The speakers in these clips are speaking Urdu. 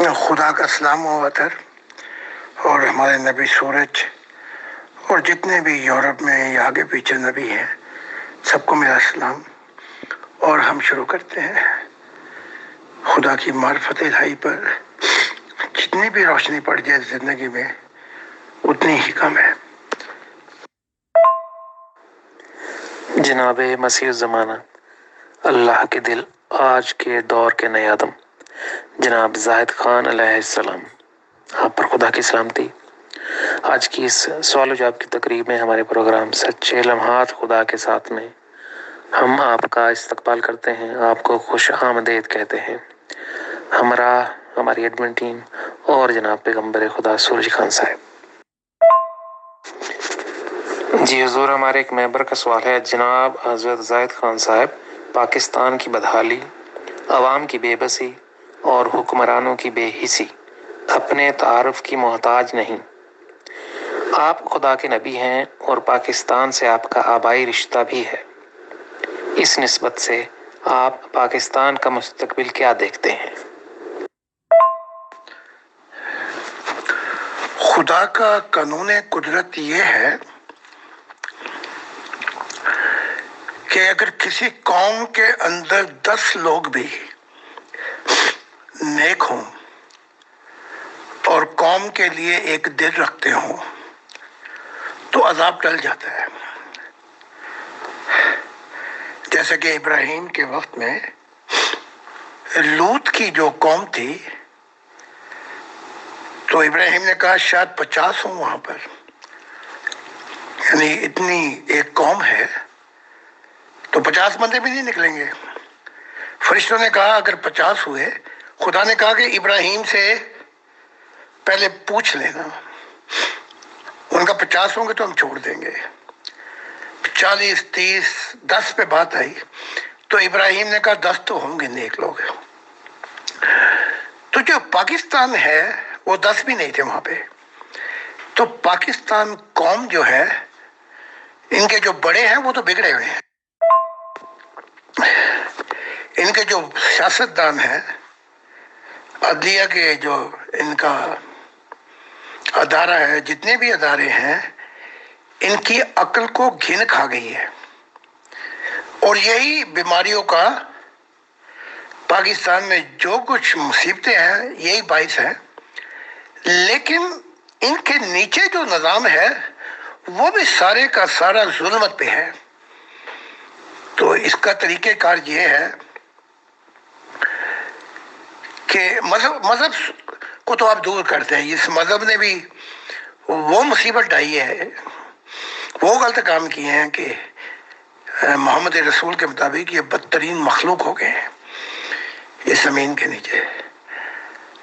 خدا کا سلام و عطر اور ہمارے نبی سورج اور جتنے بھی یورپ میں یا آگے پیچھے نبی ہیں سب کو میرا سلام۔ اور ہم شروع کرتے ہیں خدا کی معرفت الہی پر جتنی بھی روشنی پڑ جائے زندگی میں اتنی ہی کم ہے۔ جناب مسیح الزمانہ اللہ کے دل آج کے دور کے نئے آدم جناب زاہد خان علیہ السلام، آپ پر خدا کی سلامتی۔ آج کی اس سوال و جواب کی تقریب میں ہمارے پروگرام سچے لمحات خدا کے ساتھ میں ہم آپ کا استقبال کرتے ہیں، آپ کو خوش آمدید کہتے ہیں۔ ہمراہ ہماری ایڈمن ٹیم اور جناب پیغمبر خدا سورج خان صاحب۔ جی حضور، ہمارے ایک ممبر کا سوال ہے، جناب حضرت زاہد خان صاحب، پاکستان کی بدحالی، عوام کی بے بسی اور حکمرانوں کی بے حسی اپنے تعارف کی محتاج نہیں۔ آپ خدا کے نبی ہیں اور پاکستان سے آپ کا آبائی رشتہ بھی ہے۔ اس نسبت سے آپ پاکستان کا مستقبل کیا دیکھتے ہیں؟ خدا کا قانون قدرت یہ ہے کہ اگر کسی قوم کے اندر 10 لوگ بھی نیک ہوں اور قوم کے لیے ایک دل رکھتے ہوں تو عذاب ٹل جاتا ہے۔ جیسے کہ ابراہیم کے وقت میں لوط کی جو قوم تھی تو ابراہیم نے کہا شاید 50 ہوں وہاں پر، یعنی اتنی ایک قوم ہے تو 50 بندے بھی نہیں نکلیں گے۔ فرشتوں نے کہا اگر 50 ہوئے، خدا نے کہا کہ ابراہیم سے پہلے پوچھ لینا، ان کا 50 ہوں گے تو ہم چھوڑ دیں گے۔ 40 30 10 پہ بات آئی تو ابراہیم نے کہا 10 تو ہوں گے نیک لوگ۔ تو جو پاکستان ہے وہ 10 بھی نہیں تھے وہاں پہ۔ تو پاکستان قوم جو ہے، ان کے جو بڑے ہیں وہ تو بگڑے ہوئے ہیں، ان کے جو سیاستدان ہیں، عدلیہ کے جو ان کا ادارہ ہے، جتنے بھی ادارے ہیں، ان کی عقل کو گھن کھا گئی ہے، اور یہی بیماریوں کا پاکستان میں جو کچھ مصیبتیں ہیں یہی باعث ہے۔ لیکن ان کے نیچے جو نظام ہے وہ بھی سارے کا سارا ظلمت پہ ہے۔ تو اس کا طریقہ کار یہ ہے کہ مذہب کو تو آپ دور کرتے ہیں، اس مذہب نے بھی وہ مصیبت ڈائی ہے، وہ غلط کام کیے ہیں کہ محمد رسول کے مطابق یہ بدترین مخلوق ہو گئے ہیں اس زمین کے نیچے۔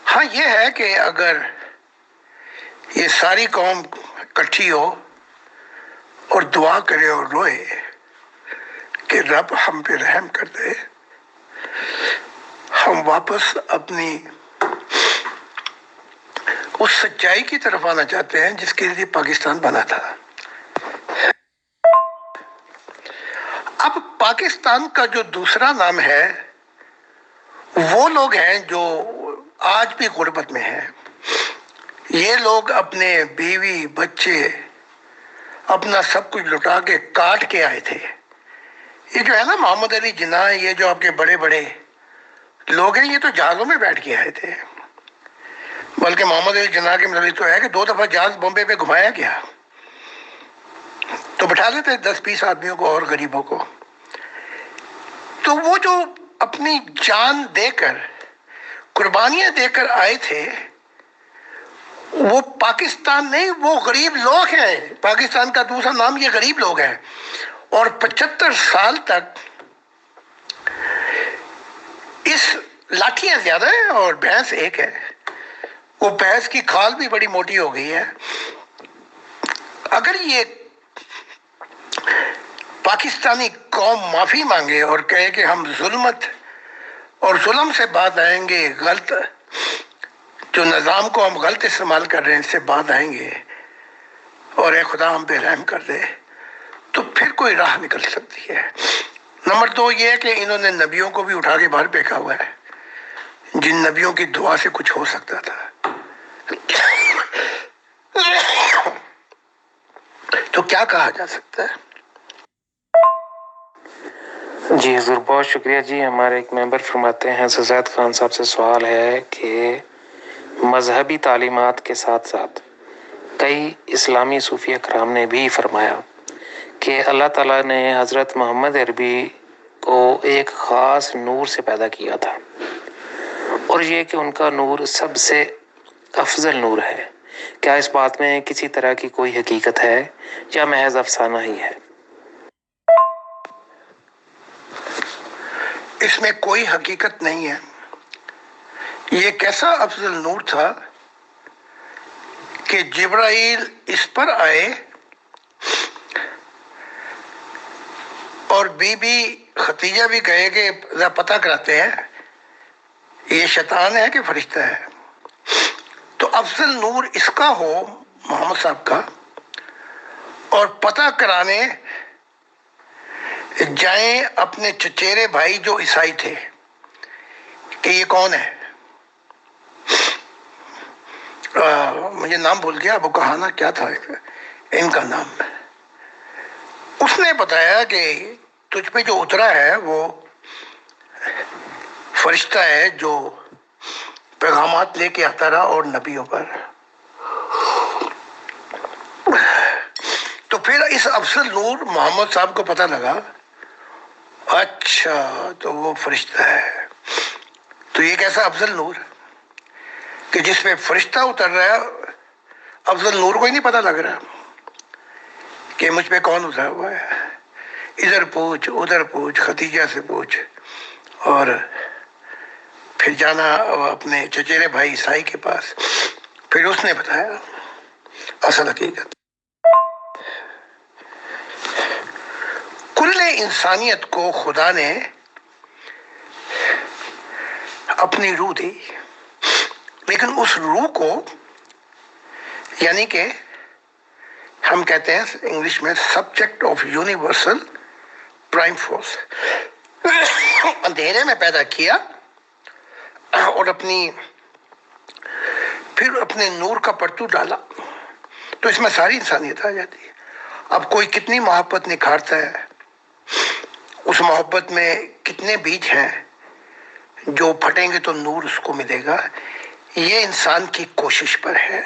ہاں یہ ہے کہ اگر یہ ساری قوم اکٹھی ہو اور دعا کرے اور روئے کہ رب ہم پہ رحم کر دے، ہم واپس اپنی اس سچائی کی طرف آنا چاہتے ہیں جس کے لیے پاکستان بنا تھا۔ اب پاکستان کا جو دوسرا نام ہے وہ لوگ ہیں جو آج بھی غربت میں ہیں۔ یہ لوگ اپنے بیوی بچے اپنا سب کچھ لٹا کے کاٹ کے آئے تھے۔ یہ جو ہے نا محمد علی جناح، یہ جو آپ کے بڑے بڑے لوگ ہیں، یہ تو جہازوں میں بیٹھ کے آئے تھے، بلکہ محمد علی جناح کے مطابق تو ہے کہ 2 دفعہ جہاز بمبے پہ گھمایا گیا، تو بٹھا لیتے 10-20 آدمیوں کو اور غریبوں کو۔ تو وہ جو اپنی جان دے کر، قربانیاں دے کر آئے تھے، وہ پاکستان نہیں، وہ غریب لوگ ہیں۔ پاکستان کا دوسرا نام یہ غریب لوگ ہیں، اور 75 سال تک اس لاٹھیاں زیادہ ہیں اور بھینس ایک ہے، وہ بھینس کی کھال بھی بڑی موٹی ہو گئی ہے۔ اگر یہ پاکستانی قوم معافی مانگے اور کہے کہ ہم ظلمت اور ظلم سے بعد آئیں گے، غلط جو نظام کو ہم غلط استعمال کر رہے ہیں اس سے بعد آئیں گے، اور اے خدا ہم پہ رحم کر دے، تو پھر کوئی راہ نکل سکتی ہے۔ نمبر 2 یہ ہے کہ انہوں نے نبیوں کو بھی اٹھا کے باہر پھینکا ہوا ہے۔ جن نبیوں کی دعا سے کچھ ہو سکتا تھا. تو کیا کہا جا سکتا ہے؟ جی حضور بہت شکریہ جی. ہمارے ایک ممبر فرماتے ہیں زید خان صاحب سے سوال ہے کہ مذہبی تعلیمات کے ساتھ ساتھ کئی اسلامی صوفیہ کرام نے بھی فرمایا کہ اللہ تعالیٰ نے حضرت محمد عربی کو ایک خاص نور سے پیدا کیا تھا اور یہ کہ ان کا نور سب سے افضل نور ہے. کیا اس بات میں کسی طرح کی کوئی حقیقت ہے یا محض افسانہ ہی ہے؟ اس میں کوئی حقیقت نہیں ہے. یہ کیسا افضل نور تھا کہ جبرائیل اس پر آئے اور بی بی ختیجہ بھی کہے کہ ذرا پتہ کراتے ہیں یہ شیطان ہے کہ فرشتہ ہے. تو افضل نور اس کا ہو محمد صاحب کا اور پتہ کرانے جائیں اپنے چچیرے بھائی جو عیسائی تھے کہ یہ کون ہے. مجھے نام بھول گیا، ابو کہانا کیا تھا ان کا نام. اس نے بتایا کہ تجھ پہ جو اترا ہے وہ فرشتہ ہے جو پیغامات لے کے آتا رہا اور نبیوں پر. تو پھر اس افضل نور محمد صاحب کو پتہ لگا اچھا تو وہ فرشتہ ہے. تو یہ کیسا افضل نور کہ جس پہ فرشتہ اتر رہا ہے، افضل نور کو ہی نہیں پتہ لگ رہا کہ مجھ پہ کون اترا ہوا ہے. ادھر پوچھ ادھر پوچھ، ختیجہ سے پوچھ، اور پھر جانا اپنے چچیرے بھائی عیسائی کے پاس. پھر اس نے بتایا اصل حقیقت. کل انسانیت کو خدا نے اپنی روح دی، لیکن اس روح کو یعنی کہ ہم کہتے ہیں انگلش میں subject of universal prime force, اندھیرے میں پیدا کیا اور پھر اپنے نور کا پرتو ڈالا. تو اس میں ساری انسانیت آ جاتی ہے. اب کوئی کتنی محبت نکھارتا ہے، اس محبت میں کتنے بیج ہیں جو پھٹیں گے تو نور اس کو ملے گا. یہ انسان کی کوشش پر ہے،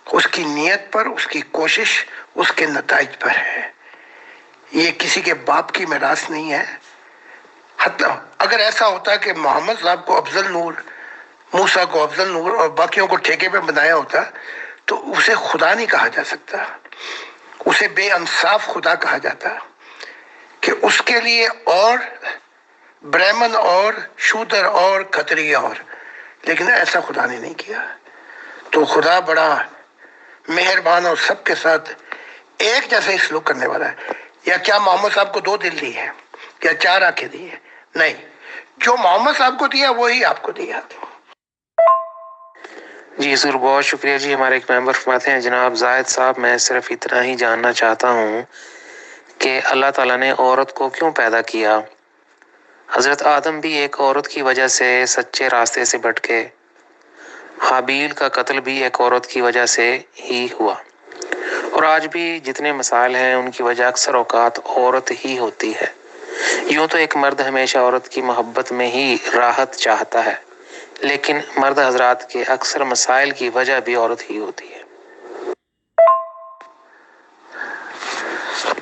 اس کی نیت پر، اس کی کوشش، اس کے نتائج پر ہے. یہ کسی کے باپ کی میراث نہیں ہے. حتیٰ اگر ایسا ہوتا کہ محمد صاحب کو افضل نور، موسیٰ کو افضل نور اور باقیوں کو ٹھیکے پہ بنایا ہوتا تو اسے خدا نہیں کہا جا سکتا، اسے بے انصاف خدا کہا جاتا کہ اس کے لیے اور برہمن اور شودر اور کھتری اور. لیکن ایسا خدا نے نہیں کیا. تو خدا بڑا مہربان اور سب کے ساتھ ایک جیسا ہی سلوک کرنے والا ہے. یا کیا محمد صاحب کو 2 دل دی ہیں یا 4 آنکھیں دی ہیں؟ نہیں، جو محمد صاحب کو دیا وہی آپ کو دیا. جی حضور بہت شکریہ جی. ہمارے ایک ممبر فرماتے ہیں جناب زاہد صاحب میں صرف اتنا ہی جاننا چاہتا ہوں کہ اللہ تعالیٰ نے عورت کو کیوں پیدا کیا؟ حضرت آدم بھی ایک عورت کی وجہ سے سچے راستے سے بھٹکے، حابیل کا قتل بھی ایک عورت کی وجہ سے ہی ہوا، اور آج بھی جتنے مسائل ہیں ان کی وجہ اکثر اوقات عورت ہی ہوتی ہے. یوں تو ایک مرد ہمیشہ عورت کی محبت میں ہی راحت چاہتا ہے، لیکن مرد حضرات کے اکثر مسائل کی وجہ بھی عورت ہی ہوتی ہے.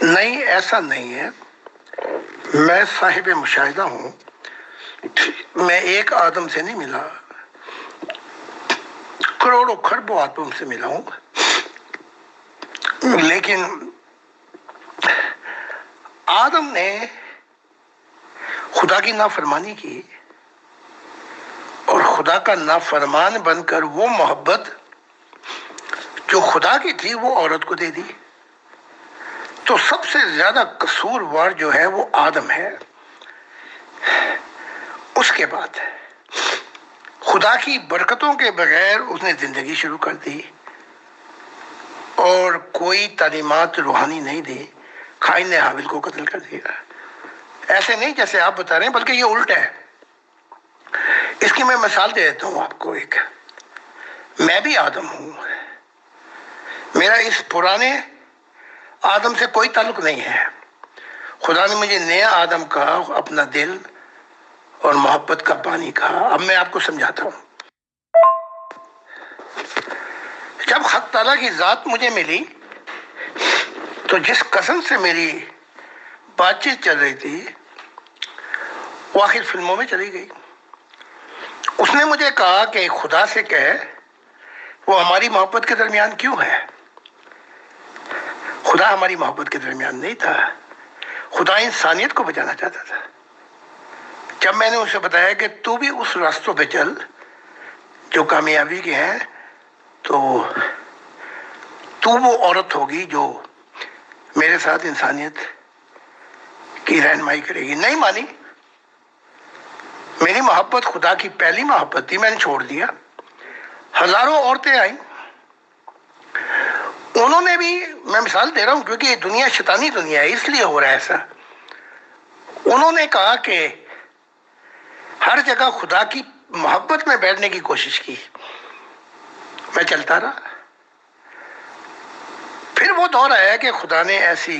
نہیں، ایسا نہیں ہے. میں صاحب مشاہدہ ہوں. میں ایک آدم سے نہیں ملا، کروڑوں خربوں آدم سے ملا ہوں. لیکن آدم نے خدا کی نافرمانی کی اور خدا کا نافرمان بن کر وہ محبت جو خدا کی تھی وہ عورت کو دے دی. تو سب سے زیادہ قصوروار جو ہے وہ آدم ہے. اس کے بعد خدا کی برکتوں کے بغیر اس نے زندگی شروع کر دی اور کوئی تعلیمات روحانی نہیں دی. قائن نے حابیل کو قتل کر دیا. ایسے نہیں جیسے آپ بتا رہے ہیں، بلکہ یہ الٹ ہے. اس کی میں مثال دے دیتا ہوں آپ کو ایک. میں بھی آدم ہوں. میرا اس پرانے آدم سے کوئی تعلق نہیں ہے. خدا نے مجھے نیا آدم کہا، اپنا دل اور محبت کا پانی کہا. اب میں آپ کو سمجھاتا ہوں. جب حق تعالیٰ کی ذات مجھے ملی تو جس قسم سے میری بات چیت چل رہی تھی وہ آخر فلموں میں چلی گئی. اس نے مجھے کہا کہ خدا سے کہے وہ ہماری محبت کے درمیان کیوں ہے. خدا ہماری محبت کے درمیان نہیں تھا. خدا انسانیت کو بچانا چاہتا تھا. جب میں نے اسے بتایا کہ تو بھی اس راستوں پہ چل جو کامیابی کے ہیں تو وہ عورت ہوگی جو میرے ساتھ انسانیت کی رہنمائی کرے گی. نہیں مانی. میری محبت خدا کی پہلی محبت تھی، میں نے چھوڑ دیا. ہزاروں عورتیں آئیں، انہوں نے بھی، میں مثال دے رہا ہوں کیونکہ یہ دنیا شیطانی دنیا ہے اس لیے ہو رہا ہے ایسا. انہوں نے کہا کہ ہر جگہ خدا کی محبت میں بیٹھنے کی کوشش کی. میں چلتا رہا. پھر وہ دور آیا کہ خدا نے ایسی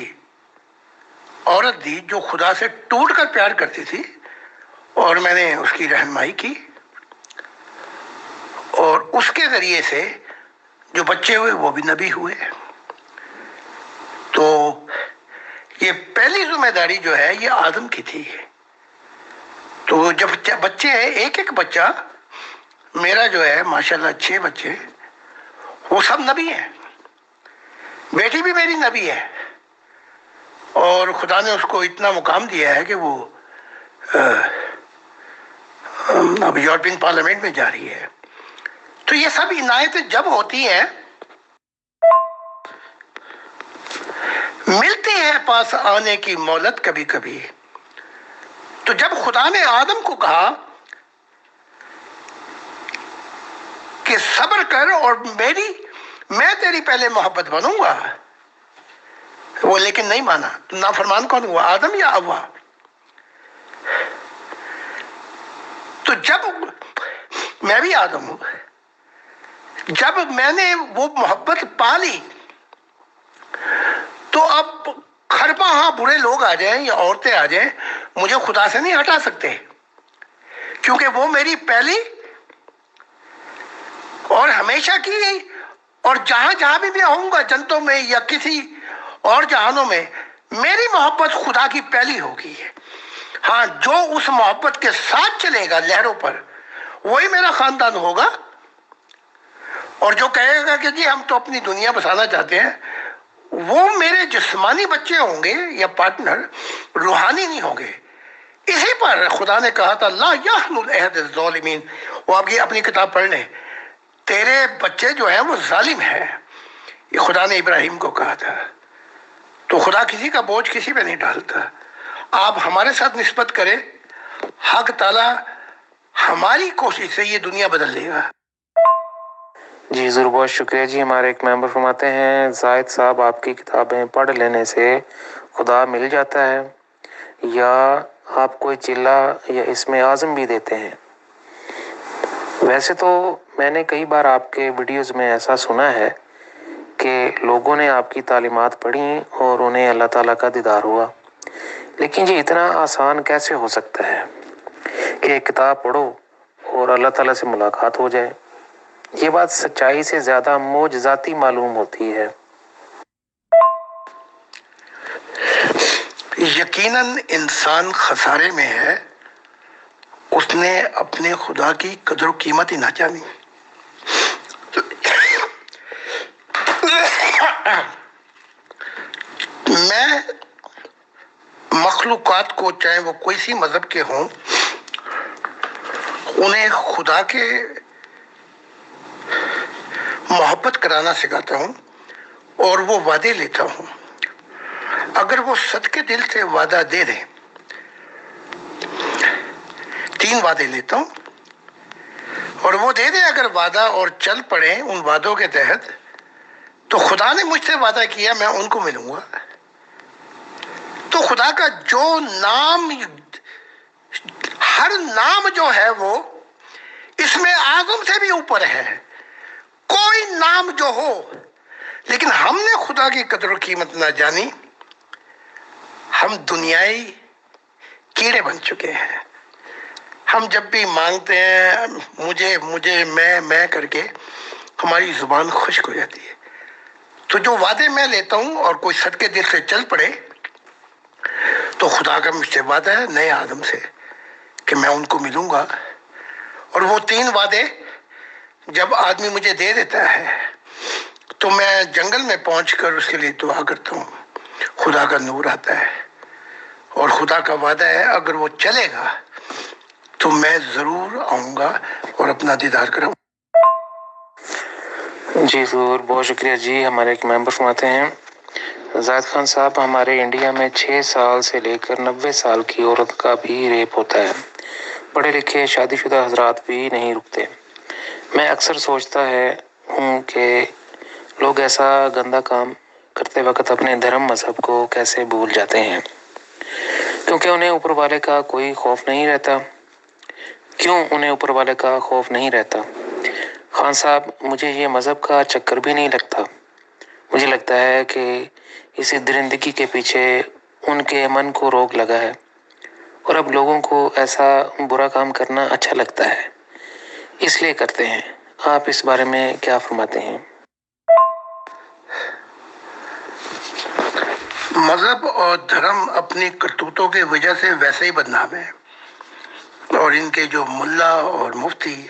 عورت دی جو خدا سے ٹوٹ کر پیار کرتی تھی اور میں نے اس کی رہنمائی کی اور اس کے ذریعے سے جو بچے ہوئے وہ بھی نبی ہوئے. تو یہ پہلی ذمہ داری جو ہے یہ آدم کی تھی. تو جب بچے ہیں، ایک ایک بچہ میرا جو ہے ماشاءاللہ 6 بچے وہ سب نبی ہیں. بیٹی بھی میری نبی ہے اور خدا نے اس کو اتنا مقام دیا ہے کہ وہ اب یورپین پارلیمنٹ میں جا رہی ہے. تو یہ سب عنایتیں جب ہوتی ہیں ملتی ہے پاس آنے کی مہلت کبھی کبھی. تو جب خدا نے آدم کو کہا کہ صبر کر اور میں تیری پہلے محبت بنوں گا، وہ لیکن نہیں مانا. تو نافرمان کون ہوا، آدم یا حوا؟ تو جب میں بھی آدم ہوں، جب میں نے وہ محبت پا لی تو اب خرپا ہاں برے لوگ آ جائیں یا عورتیں آ جائیں مجھے خدا سے نہیں ہٹا سکتے، کیونکہ وہ میری پہلی اور ہمیشہ کی. اور جہاں جہاں بھی میں آؤں گا، جنتوں میں یا کسی اور جہانوں میں، میری محبت خدا کی پہلی ہوگی. ہاں جو اس محبت کے ساتھ چلے گا لہروں پر وہی میرا خاندان ہوگا. اور جو کہے گا کہ جی ہم تو اپنی دنیا بسانا چاہتے ہیں، وہ میرے جسمانی بچے ہوں گے یا پارٹنر، روحانی نہیں ہوں گے. اسی پر خدا نے کہا تھا لا یحل العہد الظالمین. وہ آپ یہ اپنی کتاب پڑھ لیں، تیرے بچے جو ہیں وہ ظالم ہیں. یہ خدا نے ابراہیم کو کہا تھا. تو خدا کسی کا بوجھ کسی پہ نہیں ڈالتا. آپ ہمارے ساتھ نسبت کریں، حق تعالی ہماری کوشش سے یہ دنیا بدل دے گا. جی ضرور، بہت شکریہ جی. ہمارے ایک ممبر فرماتے ہیں زاہد صاحب آپ کی کتابیں پڑھ لینے سے خدا مل جاتا ہے یا آپ کوئی چلہ یا اسم اعظم بھی دیتے ہیں؟ ویسے تو میں نے کئی بار آپ کے ویڈیوز میں ایسا سنا ہے کہ لوگوں نے آپ کی تعلیمات پڑھی اور انہیں اللہ تعالیٰ کا دیدار ہوا، لیکن یہ اتنا آسان کیسے ہو سکتا ہے کہ ایک کتاب پڑھو اور اللہ تعالیٰ سے ملاقات ہو جائے؟ یہ بات سچائی سے زیادہ معجزاتی معلوم ہوتی ہے. یقیناً انسان خسارے میں ہے، اس نے اپنے خدا کی قدر و قیمت ہی نہ جانی. میں مخلوقات کو، چاہے وہ کوئی سی مذہب کے ہوں، انہیں خدا کے محبت کرانا سکھاتا ہوں اور وہ وعدے لیتا ہوں. اگر وہ صدقے دل سے وعدہ دے دیں، 3 وعدے لیتا ہوں اور وہ دے دیں اگر وعدہ اور چل پڑے ان وعدوں کے تحت، تو خدا نے مجھ سے وعدہ کیا میں ان کو ملوں گا. تو خدا کا جو نام، ہر نام جو ہے وہ اس میں اعظم سے بھی اوپر ہے، کوئی نام جو ہو، لیکن ہم نے خدا کی قدر و قیمت نہ جانی، ہم دنیائی کیڑے بن چکے ہیں۔ ہم جب بھی مانگتے ہیں مجھے مجھے میں کر کے ہماری زبان خشک ہو جاتی ہے۔ تو جو وعدے میں لیتا ہوں اور کوئی صدقے دل سے چل پڑے تو خدا کا مجھ سے وعدہ ہے نئے آدم سے کہ میں ان کو ملوں گا، اور وہ 3 وعدے جب آدمی مجھے دے دیتا ہے تو میں جنگل میں پہنچ کر اس کے لیے دعا کرتا ہوں، خدا کا نور آتا ہے اور خدا کا وعدہ ہے اگر وہ چلے گا تو میں ضرور آؤں گا اور اپنا دیدار کراؤں۔ جی ضرور، بہت شکریہ جی۔ ہمارے ایک ممبر فرماتے ہیں زاہد خان صاحب، ہمارے انڈیا میں 6 سال سے لے کر 90 سال کی عورت کا بھی ریپ ہوتا ہے، پڑھے لکھے شادی شدہ حضرات بھی نہیں رکتے۔ میں اکثر سوچتا ہوں کہ لوگ ایسا گندا کام کرتے وقت اپنے دھرم مذہب کو کیسے بھول جاتے ہیں، کیونکہ انہیں اوپر والے کا کوئی خوف نہیں رہتا۔ کیوں انہیں اوپر والے کا خوف نہیں رہتا؟ خان صاحب، مجھے یہ مذہب کا چکر بھی نہیں لگتا۔ مجھے لگتا ہے کہ اسی درندگی کے پیچھے ان کے من کو روگ لگا ہے، اور اب لوگوں کو ایسا برا کام کرنا اچھا لگتا ہے، اس لیے کرتے ہیں۔ آپ اس بارے میں کیا فرماتے ہیں؟ مذہب اور دھرم اپنی کرتوتوں کی وجہ سے ویسے ہی بدنام ہے، اور ان کے جو ملا اور مفتی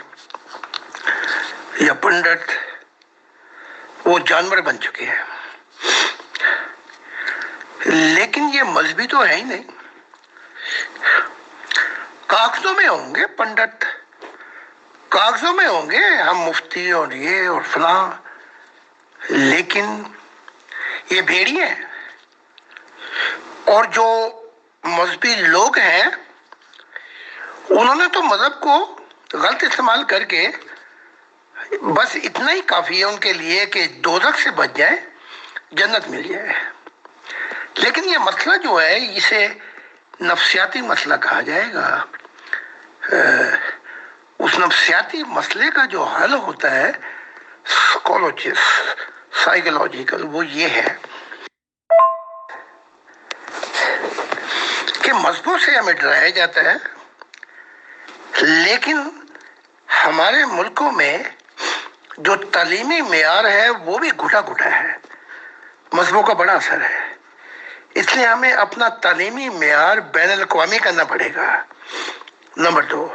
یا پنڈت وہ جانور بن چکے ہیں۔ لیکن یہ مذہبی تو ہے ہی نہیں، کاغذوں میں ہوں گے پنڈت، کاغذوں میں ہوں گے ہم مفتی اور یہ اور فلاں، لیکن یہ بھیڑی ہیں۔ اور جو مذہبی لوگ ہیں انہوں نے تو مذہب کو غلط استعمال کر کے بس اتنا ہی کافی ہے ان کے لیے کہ دوزخ سے بچ جائے، جنت مل جائے۔ لیکن یہ مسئلہ جو ہے اسے نفسیاتی مسئلہ کہا جائے گا۔ اس نفسیاتی مسئلے کا جو حل ہوتا ہے سائیکولوجیکل، وہ یہ ہے کہ مذہبوں سے ہمیں ڈرایا جاتا ہے، لیکن ہمارے ملکوں میں جو تعلیمی معیار ہے وہ بھی گھٹا گھٹا ہے، مذہبوں کا بڑا اثر ہے۔ اس لیے ہمیں اپنا تعلیمی معیار بین الاقوامی کرنا پڑے گا۔ نمبر 2،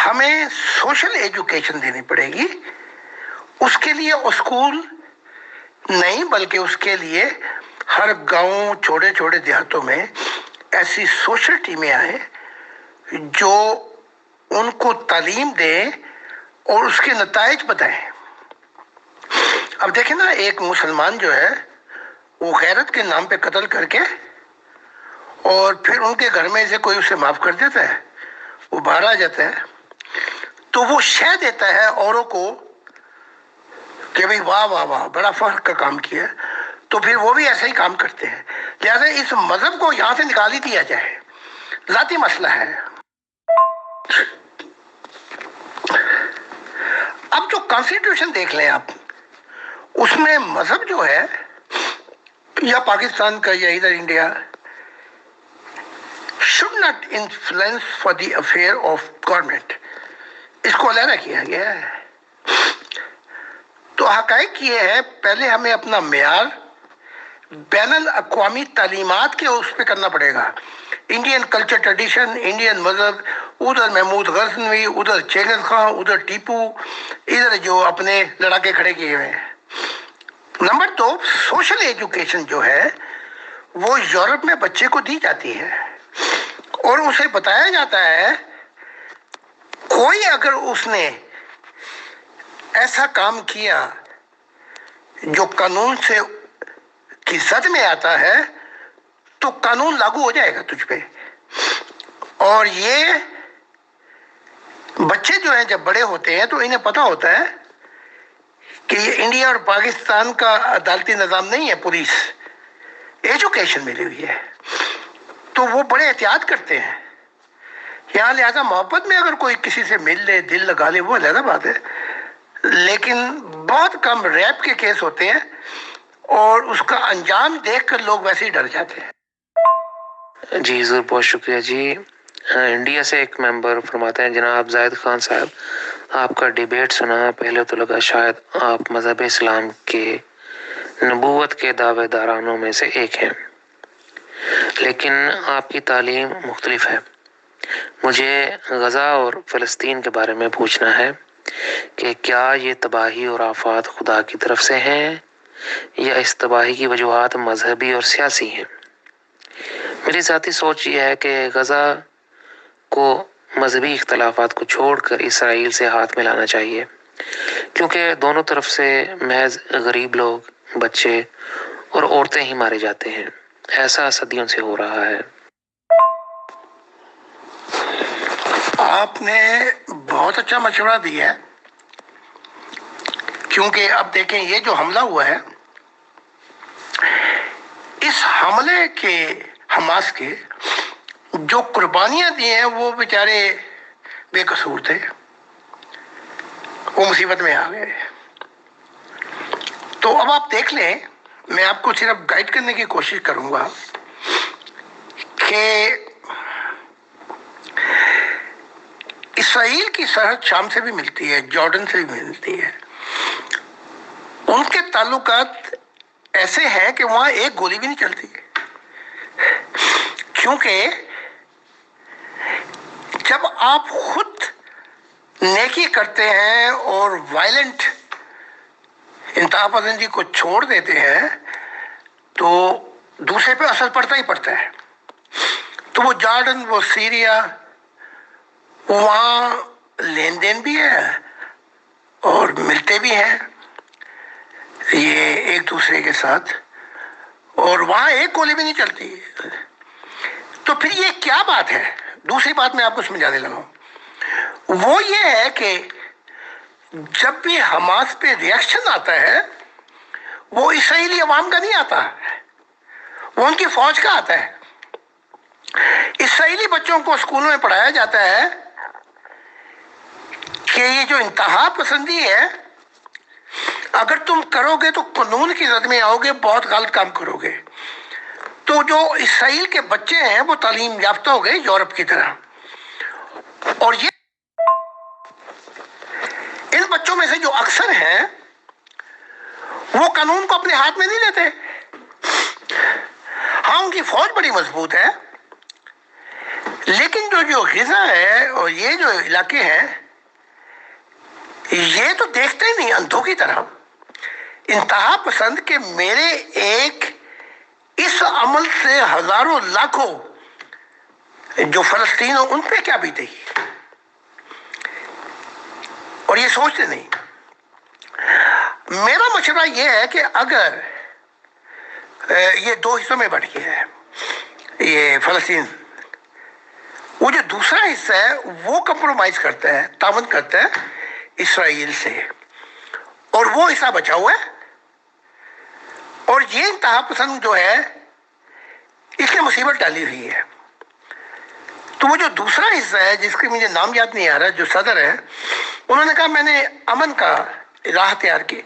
ہمیں سوشل ایجوکیشن دینی پڑے گی۔ اس کے لیے اسکول نہیں، بلکہ اس کے لیے ہر گاؤں، چھوٹے چھوٹے دیہاتوں میں ایسی سوشل ٹیمیں آئیں جو ان کو تعلیم دیں اور اس کے نتائج بتائیں۔ اب دیکھیں نا، ایک مسلمان جو ہے وہ غیرت کے نام پہ قتل کر کے اور پھر ان کے گھر میں سے کوئی اسے معاف کر دیتا ہے، وہ باہر آ جاتا ہے تو وہ شہ دیتا ہے اوروں کو کہ بھئی واہ واہ واہ، بڑا فخر کا کام کیا، تو پھر وہ بھی ایسا ہی کام کرتے ہیں۔ لہذا اس مذہب کو یہاں سے نکال ہی دیا جائے، ذاتی مسئلہ ہے۔ اب جو کانسٹیٹیوشن دیکھ لیں آپ، اس میں مذہب جو ہے یا پاکستان کا یا ادھر India should not influence for the affair of government، اس کو علیحدہ کیا گیا ہے۔ تو حقائق یہ ہے، پہلے ہمیں اپنا معیار بین الاقوامی تعلیمات کے اس پہ کرنا پڑے گا۔ انڈین کلچر ٹریڈیشن، انڈین مذہب، ادھر محمود غزنوی، ادھر چنگیز خان، ادھر ٹیپو، ادھر جو اپنے لڑاکے کھڑے کیے ہوئے ہیں۔ نمبر 2، سوشل ایجوکیشن جو ہے وہ یورپ میں بچے کو دی جاتی ہے اور اسے بتایا جاتا ہے کوئی اگر اس نے ایسا کام کیا جو قانون سے کی زد میں آتا ہے تو قانون لاگو ہو جائے گا تجھ پہ۔ اور یہ بچے جو ہیں جب بڑے ہوتے ہیں تو انہیں پتہ ہوتا ہے کہ یہ انڈیا اور پاکستان کا عدالتی نظام نہیں ہے، پولیس، ایجوکیشن ملی ہوئی ہے، تو وہ بڑے احتیاط کرتے ہیں۔ یہاں لہذا محبت میں اگر کوئی کسی سے مل لے، دل لگا لے، وہ علیحدہ بات ہے، لیکن بہت کم ریپ کے کیس ہوتے ہیں اور اس کا انجام دیکھ کر لوگ ویسے ہی ڈر جاتے ہیں۔ جی حضور بہت شکریہ جی۔ انڈیا سے ایک ممبر فرماتے ہیں، جناب زاہد خان صاحب، آپ کا ڈیبیٹ سنا، پہلے تو لگا شاید آپ مذہب اسلام کے نبوت کے دعوے دارانوں میں سے ایک ہیں، لیکن آپ کی تعلیم مختلف ہے۔ مجھے غزہ اور فلسطین کے بارے میں پوچھنا ہے کہ کیا یہ تباہی اور آفات خدا کی طرف سے ہیں یا اس تباہی کی وجوہات مذہبی اور سیاسی ہیں؟ میری ذاتی سوچ یہ ہے کہ غزہ کو مذہبی اختلافات کو چھوڑ کر اسرائیل سے ہاتھ ملانا چاہیے، کیونکہ دونوں طرف سے محض غریب لوگ، بچے اور عورتیں ہی مارے جاتے ہیں۔ ایسا صدیوں سے ہو رہا ہے۔ آپ نے بہت اچھا مشورہ دیا ہے، کیونکہ اب دیکھیں یہ جو حملہ ہوا ہے، اس حملے کے حماس کے جو قربانیاں دی ہیں وہ بیچارے بے قصور تھے، وہ مصیبت میں آ گئے۔ تو اب آپ دیکھ لیں، میں آپ کو صرف گائیڈ کرنے کی کوشش کروں گا کہ اسرائیل کی سرحد شام سے بھی ملتی ہے، جارڈن سے بھی ملتی ہے، ان کے تعلقات ایسے ہیں کہ وہاں ایک گولی بھی نہیں چلتی، کیونکہ جب آپ خود نیکی کرتے ہیں اور وائلنٹ انتہا پسندی کو چھوڑ دیتے ہیں تو دوسرے پہ اثر پڑتا ہی پڑتا ہے۔ تو وہ جارڈن، وہ سیریا، وہاں لین دین بھی ہے اور ملتے بھی ہیں یہ ایک دوسرے کے ساتھ، اور وہاں ایک گولی بھی نہیں چلتی۔ تو پھر یہ کیا بات ہے؟ دوسری بات میں آپ کو سمجھانے لگا ہوں، وہ یہ ہے کہ جب بھی حماس پہ ریئیکشن آتا ہے وہ اسرائیلی عوام کا نہیں آتا، وہ ان کی فوج کا آتا ہے۔ اسرائیلی بچوں کو اسکولوں میں پڑھایا جاتا ہے کہ یہ جو انتہا پسندی ہے، اگر تم کرو گے تو قانون کی زد میں آؤ گے، بہت غلط کام کرو گے۔ تو جو اسرائیل کے بچے ہیں وہ تعلیم یافتہ ہو گئے یورپ کی طرح، اور یہ ان بچوں میں سے جو اکثر ہیں وہ قانون کو اپنے ہاتھ میں نہیں لیتے۔ ہاں ان کی فوج بڑی مضبوط ہے، لیکن جو غزہ ہے اور یہ جو علاقے ہیں یہ تو دیکھتے ہی نہیں اندھوں کی طرح، انتہا پسند کہ میرے ایک اس عمل سے ہزاروں لاکھوں جو فلسطین ہو ان پہ کیا بیتے گی، اور یہ سوچتے نہیں۔ میرا مشورہ یہ ہے کہ اگر یہ دو حصوں میں بٹ گیا ہے یہ فلسطین، وہ جو دوسرا حصہ ہے وہ کمپرومائز کرتا ہے، تعاون کرتا ہے اسرائیل سے، اور وہ حصہ بچا ہوا ہے، اور یہ انتہا پسند جو ہے اس نے مصیبت ڈالی ہوئی ہے۔ تو وہ جو دوسرا حصہ ہے جس کے مجھے نام یاد نہیں آ رہا، جو صدر ہے، انہوں نے کہا میں نے امن کا راہ اختیار کی،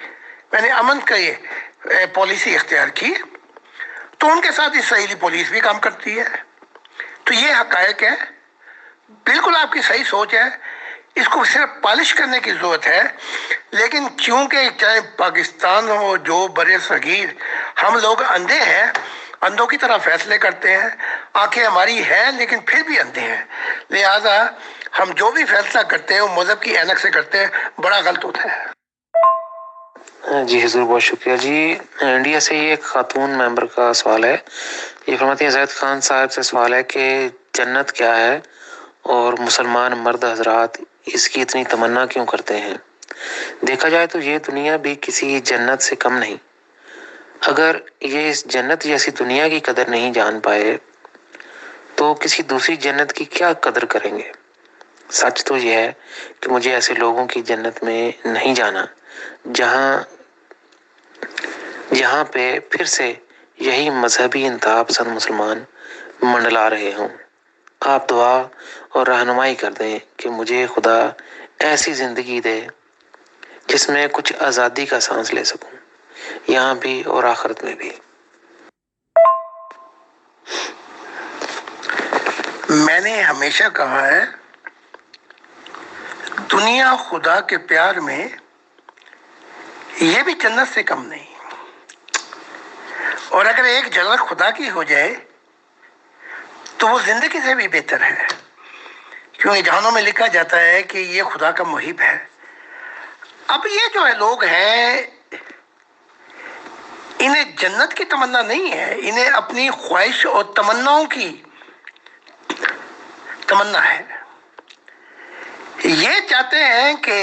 میں نے امن کا یہ پالیسی اختیار کی، تو ان کے ساتھ اسرائیلی پولیس بھی کام کرتی ہے۔ تو یہ حقائق ہے، بالکل آپ کی صحیح سوچ ہے، اس کو صرف پالش کرنے کی ضرورت ہے، لیکن کیونکہ چاہے پاکستان ہو جو بر صغیر، ہم لوگ اندھے ہیں، اندھوں کی طرح فیصلے کرتے ہیں، آنکھیں ہماری ہیں لیکن پھر بھی اندھے ہیں، لہذا ہم جو بھی فیصلہ کرتے ہیں وہ مذہب کی اینک سے کرتے ہیں، بڑا غلط ہوتا ہے۔ جی حضور بہت شکریہ جی۔ انڈیا سے یہ ایک خاتون ممبر کا سوال ہے، یہ فرماتی ہیں زید خان صاحب سے سوال ہے کہ جنت کیا ہے اور مسلمان مرد حضرات اس کی اتنی تمنا کیوں کرتے ہیں؟ دیکھا جائے تو یہ دنیا بھی کسی جنت سے کم نہیں۔ اگر یہ اس جنت جیسی دنیا کی قدر نہیں جان پائے تو کسی دوسری جنت کی کیا قدر کریں گے؟ سچ تو یہ ہے کہ مجھے ایسے لوگوں کی جنت میں نہیں جانا جہاں پہ پھر سے یہی مذہبی انتہا پسند مسلمان منڈلا رہے ہوں۔ آپ دعا اور رہنمائی کر دیں کہ مجھے خدا ایسی زندگی دے جس میں کچھ آزادی کا سانس لے سکوں، یہاں بھی اور آخرت میں بھی۔ میں نے ہمیشہ کہا ہے دنیا خدا کے پیار میں یہ بھی جنت سے کم نہیں، اور اگر ایک جھلک خدا کی ہو جائے تو وہ زندگی سے بھی بہتر ہے، کیونکہ جہانوں میں لکھا جاتا ہے کہ یہ خدا کا محب ہے۔ اب یہ جو ہے لوگ ہیں، انہیں جنت کی تمنا نہیں ہے، انہیں اپنی خواہش اور تمناؤں کی تمنا ہے۔ یہ چاہتے ہیں کہ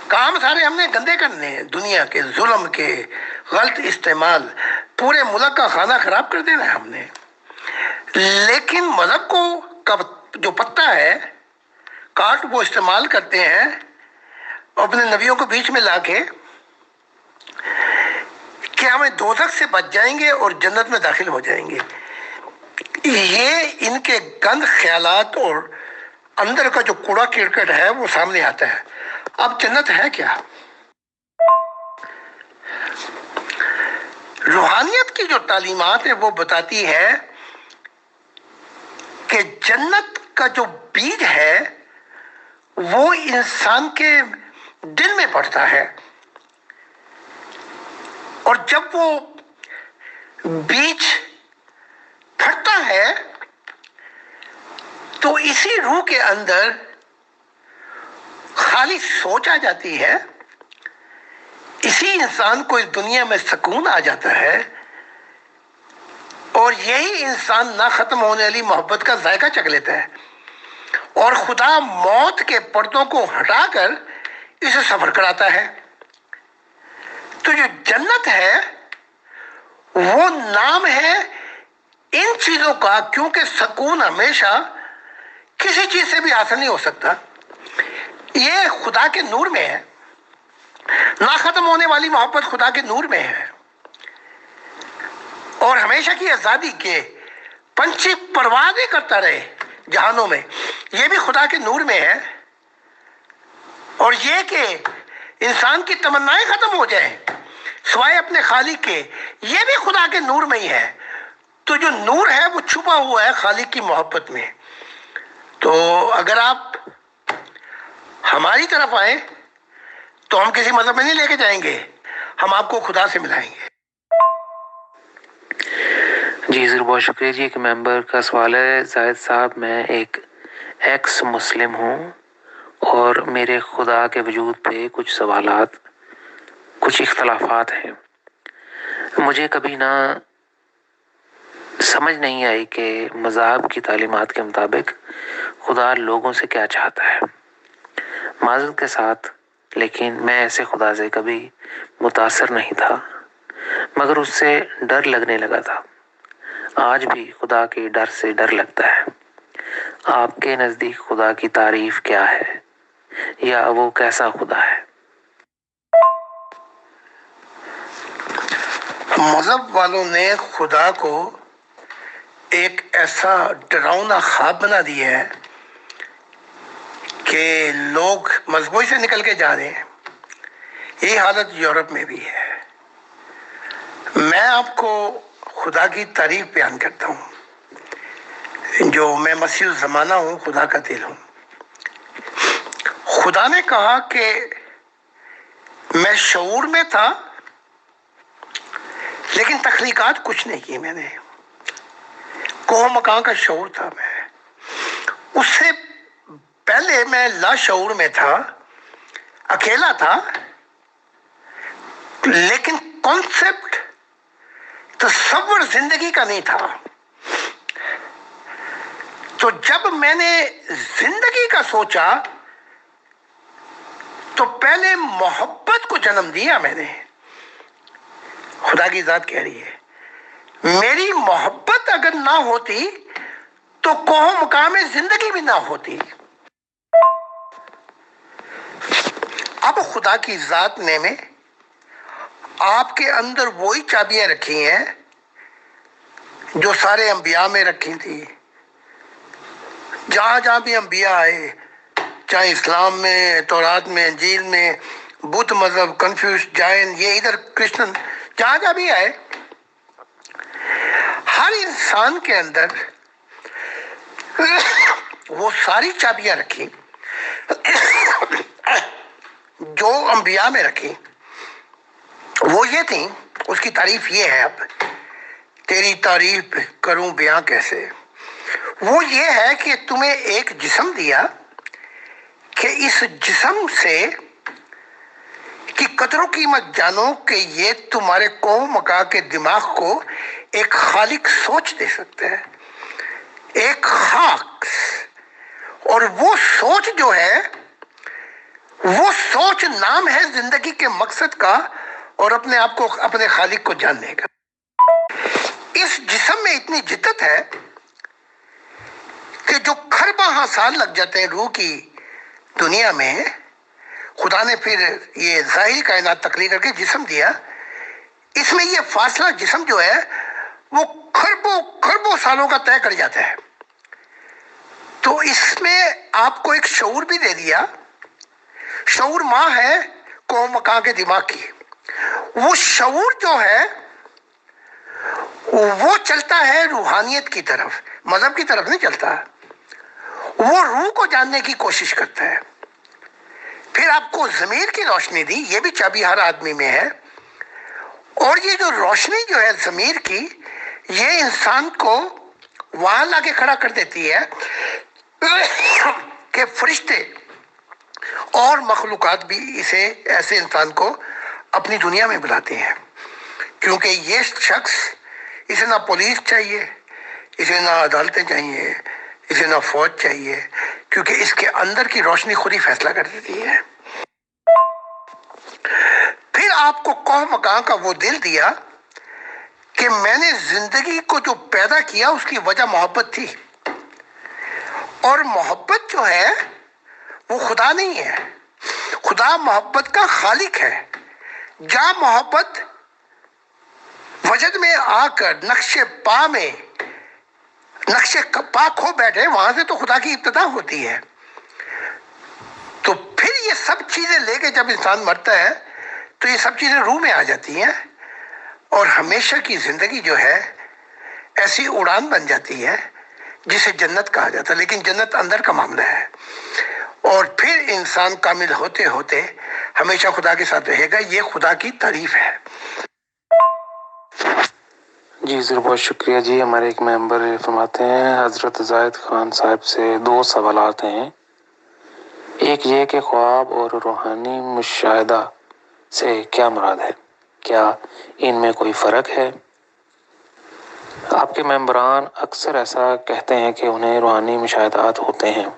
کام سارے ہم نے گندے کرنے ہیں، دنیا کے ظلم کے غلط استعمال، پورے ملک کا کھانا خراب کر دینا ہے ہم نے۔ لیکن مذہب کو جو پتا ہے کاٹ وہ استعمال کرتے ہیں اپنے نبیوں کو بیچ میں لا کے کہ ہمیں دوزخ سے بچ جائیں گے اور جنت میں داخل ہو جائیں گے۔ یہ ان کے گند خیالات اور اندر کا جو کوڑا کرکٹ ہے وہ سامنے آتا ہے۔ اب جنت ہے کیا؟ روحانیت کی جو تعلیمات ہے وہ بتاتی ہے کہ جنت کا جو بیج ہے وہ انسان کے دل میں پڑتا ہے، اور جب وہ بیج پھٹتا ہے تو اسی روح کے اندر خالی سوچ آ جاتی ہے، اسی انسان کو اس دنیا میں سکون آ جاتا ہے، اور یہی انسان نہ ختم ہونے والی محبت کا ذائقہ چکھ لیتا ہے، اور خدا موت کے پردوں کو ہٹا کر اسے سفر کراتا ہے۔ تو جو جنت ہے وہ نام ہے ان چیزوں کا، کیونکہ سکون ہمیشہ کسی چیز سے بھی حاصل نہیں ہو سکتا، یہ خدا کے نور میں ہے، نہ ختم ہونے والی محبت خدا کے نور میں ہے، اور ہمیشہ کی آزادی کے پنچھی پروازیں کرتا رہے جہانوں میں، یہ بھی خدا کے نور میں ہے، اور یہ کہ انسان کی تمنائیں ختم ہو جائیں سوائے اپنے خالق کے، یہ بھی خدا کے نور میں ہی ہے۔ تو جو نور ہے وہ چھپا ہوا ہے خالق کی محبت میں۔ تو اگر آپ ہماری طرف آئیں تو ہم کسی مذہب میں نہیں لے کے جائیں گے، ہم آپ کو خدا سے ملائیں گے۔ جی ضرور، بہت شکریہ جی۔ ایک ممبر کا سوال ہے، زاہد صاحب میں ایک ایکس مسلم ہوں اور میرے خدا کے وجود پہ کچھ سوالات، کچھ اختلافات ہیں۔ مجھے کبھی نہ سمجھ نہیں آئی کہ مذہب کی تعلیمات کے مطابق خدا لوگوں سے کیا چاہتا ہے۔ معذرت کے ساتھ، لیکن میں ایسے خدا سے کبھی متاثر نہیں تھا، مگر اس سے ڈر لگنے لگا تھا۔ آج بھی خدا کے ڈر سے ڈر لگتا ہے۔ آپ کے نزدیک خدا کی تعریف کیا ہے، یا وہ کیسا خدا ہے؟ مذہب والوں نے خدا کو ایک ایسا ڈراؤنا خواب بنا دیا ہے کہ لوگ مذہبوں سے نکل کے جا رہے ہیں۔ یہ حالت یورپ میں بھی ہے۔ میں آپ کو خدا کی تعریف بیان کرتا ہوں، جو میں مسیح الزمانہ ہوں، خدا کا دل ہوں۔ خدا نے کہا کہ میں شعور میں تھا لیکن تخلیقات کچھ نہیں کی میں نے، کوہ مکان کا شعور تھا میں، اس سے پہلے میں لاشعور میں تھا، اکیلا تھا، لیکن کانسیپٹ تصور زندگی کا نہیں تھا۔ تو جب میں نے زندگی کا سوچا تو پہلے محبت کو جنم دیا میں نے۔ خدا کی ذات کہہ رہی ہے میری محبت اگر نہ ہوتی تو کوہ مقام زندگی بھی نہ ہوتی۔ اب خدا کی ذات نے میں آپ کے اندر وہی چابیاں رکھی ہیں جو سارے انبیاء میں رکھی تھی، جہاں جہاں بھی انبیاء آئے، چاہے اسلام میں، تورات میں، انجیل میں، بدھ مذہب، کنفیوس، جین، یہ ادھر کرسچن، جہاں جہاں بھی آئے، ہر انسان کے اندر وہ ساری چابیاں رکھی جو انبیاء میں رکھی، وہ یہ تھیں. اس کی تعریف یہ ہے، اب تیری تعریف کروں بیاں کیسے. وہ یہ ہے کہ تمہیں ایک جسم دیا کہ اس جسم سے کی قدر و قیمت جانو کہ یہ تمہارے قوم مکا کے دماغ کو ایک خالق سوچ دے سکتا ہے، ایک خاک. اور وہ سوچ جو ہے، وہ سوچ نام ہے زندگی کے مقصد کا اور اپنے آپ کو، اپنے خالق کو جاننے کا. اس جسم میں اتنی جدت ہے کہ جو کھرباں سال لگ جاتے ہیں روح کی دنیا میں، خدا نے پھر یہ ظاہری کائنات تخلیق کر کے جسم دیا. اس میں یہ فاصلہ جسم جو ہے وہ کھربوں کھربوں سالوں کا طے کر جاتا ہے. تو اس میں آپ کو ایک شعور بھی دے دیا. شعور ماں ہے قوم مکان کے دماغ کی. وہ شعور جو ہے وہ چلتا ہے روحانیت کی طرف، مذہب کی طرف نہیں چلتا. وہ روح کو جاننے کی کوشش کرتا ہے. پھر آپ کو ضمیر کی روشنی دی، یہ بھی چابی ہر آدمی میں ہے. اور یہ جو روشنی جو ہے ضمیر کی، یہ انسان کو وہاں لا کے کھڑا کر دیتی ہے کہ فرشتے اور مخلوقات بھی اسے، ایسے انسان کو اپنی دنیا میں بلاتے ہیں. کیونکہ یہ شخص، اسے نہ پولیس چاہیے، اسے نہ عدالتیں چاہیے، اسے نہ فوج چاہیے، کیونکہ اس کے اندر کی روشنی خود ہی فیصلہ کر دیتی ہے. پھر آپ کو قوم مکان کا وہ دل دیا کہ میں نے زندگی کو جو پیدا کیا اس کی وجہ محبت تھی. اور محبت جو ہے وہ خدا نہیں ہے، خدا محبت کا خالق ہے. جہاں محبت وجد میں آ کر نقش پا میں نقش پا کھو بیٹھے، وہاں سے تو خدا کی ابتدا ہوتی ہے. تو پھر یہ سب چیزیں لے کے جب انسان مرتا ہے تو یہ سب چیزیں روح میں آ جاتی ہیں اور ہمیشہ کی زندگی جو ہے ایسی اڑان بن جاتی ہے جسے جنت کہا جاتا ہے. لیکن جنت اندر کا معاملہ ہے. اور پھر انسان کامل ہوتے ہوتے ہمیشہ خدا کے ساتھ رہے گا. یہ خدا کی تعریف ہے. جی ضرور، بہت شکریہ جی. ہمارے ایک ممبر فرماتے ہیں حضرت زاہد خان صاحب سے 2 سوالات ہیں. ایک یہ کہ خواب اور روحانی مشاہدہ سے کیا مراد ہے؟ کیا ان میں کوئی فرق ہے؟ آپ کے ممبران اکثر ایسا کہتے ہیں کہ انہیں روحانی مشاہدات ہوتے ہیں.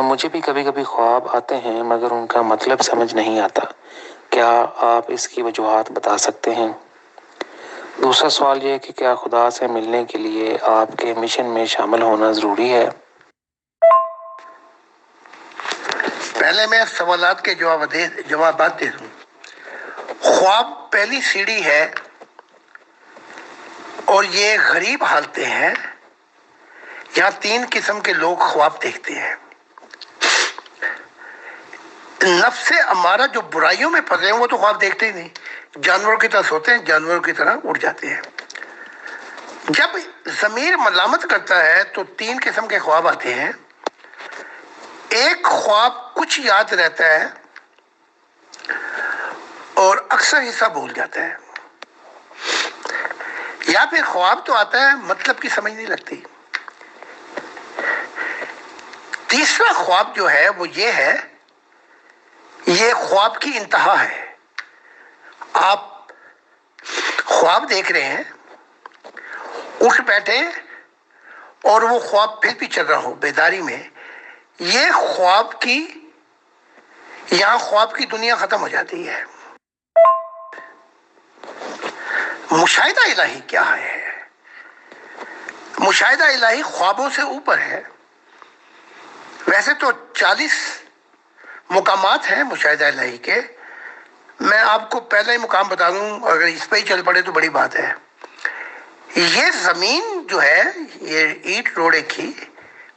مجھے بھی کبھی کبھی خواب آتے ہیں مگر ان کا مطلب سمجھ نہیں آتا. کیا آپ اس کی وجوہات بتا سکتے ہیں؟ دوسرا سوال یہ ہے کہ کیا خدا سے ملنے کے لیے آپ کے مشن میں شامل ہونا ضروری ہے؟ پہلے میں سوالات کے جوابات دے دوں. خواب پہلی سیڑھی ہے اور یہ غریب حالتیں ہیں. یہاں 3 قسم کے لوگ خواب دیکھتے ہیں. نفس امارہ جو برائیوں میں پھنسے ہیں وہ تو خواب دیکھتے ہی نہیں، جانوروں کی طرح سوتے ہیں، جانوروں کی طرح اڑ جاتے ہیں. جب ضمیر ملامت کرتا ہے تو 3 قسم کے خواب آتے ہیں. ایک خواب کچھ یاد رہتا ہے اور اکثر حصہ بھول جاتا ہے. یا پھر خواب تو آتا ہے مطلب کی سمجھ نہیں لگتی. تیسرا خواب جو ہے وہ یہ ہے، یہ خواب کی انتہا ہے. آپ خواب دیکھ رہے ہیں، اٹھ بیٹھے اور وہ خواب پھر بھی چل رہا ہو بیداری میں. یہ خواب کی، یہاں خواب کی دنیا ختم ہو جاتی ہے. مشاہدہ الہی کیا ہے؟ مشاہدہ الہی خوابوں سے اوپر ہے. ویسے تو 40 مقامات ہیں مشاہدہ الہی کے. میں آپ کو پہلا ہی مقام بتا دوں، اگر اس پہ ہی چل پڑے تو بڑی بات ہے. یہ زمین جو ہے، یہ اینٹ روڑے کی،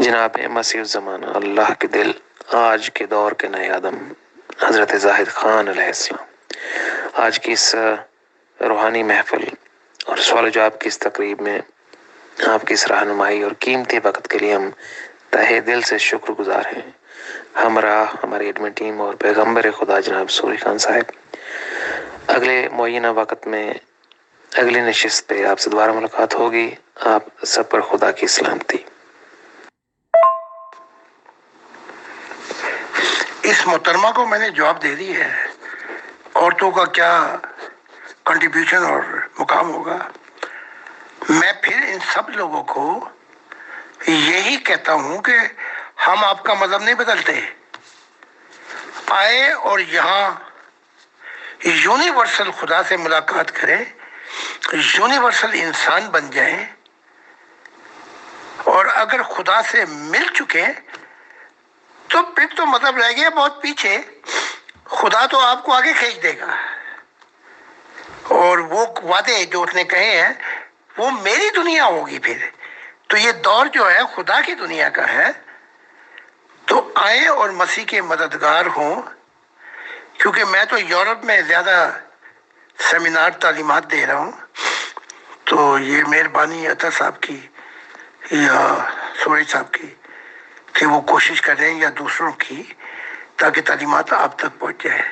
جناب مسیح الزمانہ اللہ کے دل آج کے دور کے نئے آدم حضرت زاہد خان علیہ السلام، آج کی اس روحانی محفل اور سوال و جواب کی اس تقریب میں آپ کی اس رہنمائی اور قیمتی وقت کے لیے ہم تہہ دل سے شکر گزار ہیں۔ ہمراہ ہماری ایڈمن ٹیم اور پیغمبر خدا جناب سوری خان صاحب، اگلے معینہ وقت میں اگلی نشست پہ آپ سے دوبارہ ملاقات ہوگی۔ آپ سب پر خدا کی سلامتی۔ اس محترمہ کو میں نے جواب دے دی ہے، عورتوں کا کیا کنٹریبیوشن اور مقام ہوگا۔ میں پھر ان سب لوگوں کو یہی کہتا ہوں کہ ہم آپ کا مذہب نہیں بدلتے، آئے اور یہاں یونیورسل خدا سے ملاقات کریں، یونیورسل انسان بن جائیں، اور اگر خدا سے مل چکے تو پھر تو مطلب رہ گیا بہت پیچھے۔ خدا تو آپ کو آگے کھینچ دے گا، اور وہ وعدے جو اس نے کہے ہیں وہ میری دنیا ہوگی پھر۔ تو یہ دور جو ہے خدا کی دنیا کا ہے، تو آئیں اور مسیح کے مددگار ہوں، کیونکہ میں تو یورپ میں زیادہ سیمینار تعلیمات دے رہا ہوں، تو یہ مہربانی عطا صاحب کی یا سوری صاحب کی کہ وہ کوشش کریں یا دوسروں کی، تاکہ تعلیمات آپ تک پہنچ جائے۔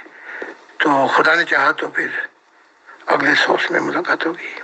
تو خدا نے چاہا تو پھر اگلے سوس میں ملاقات ہوگی۔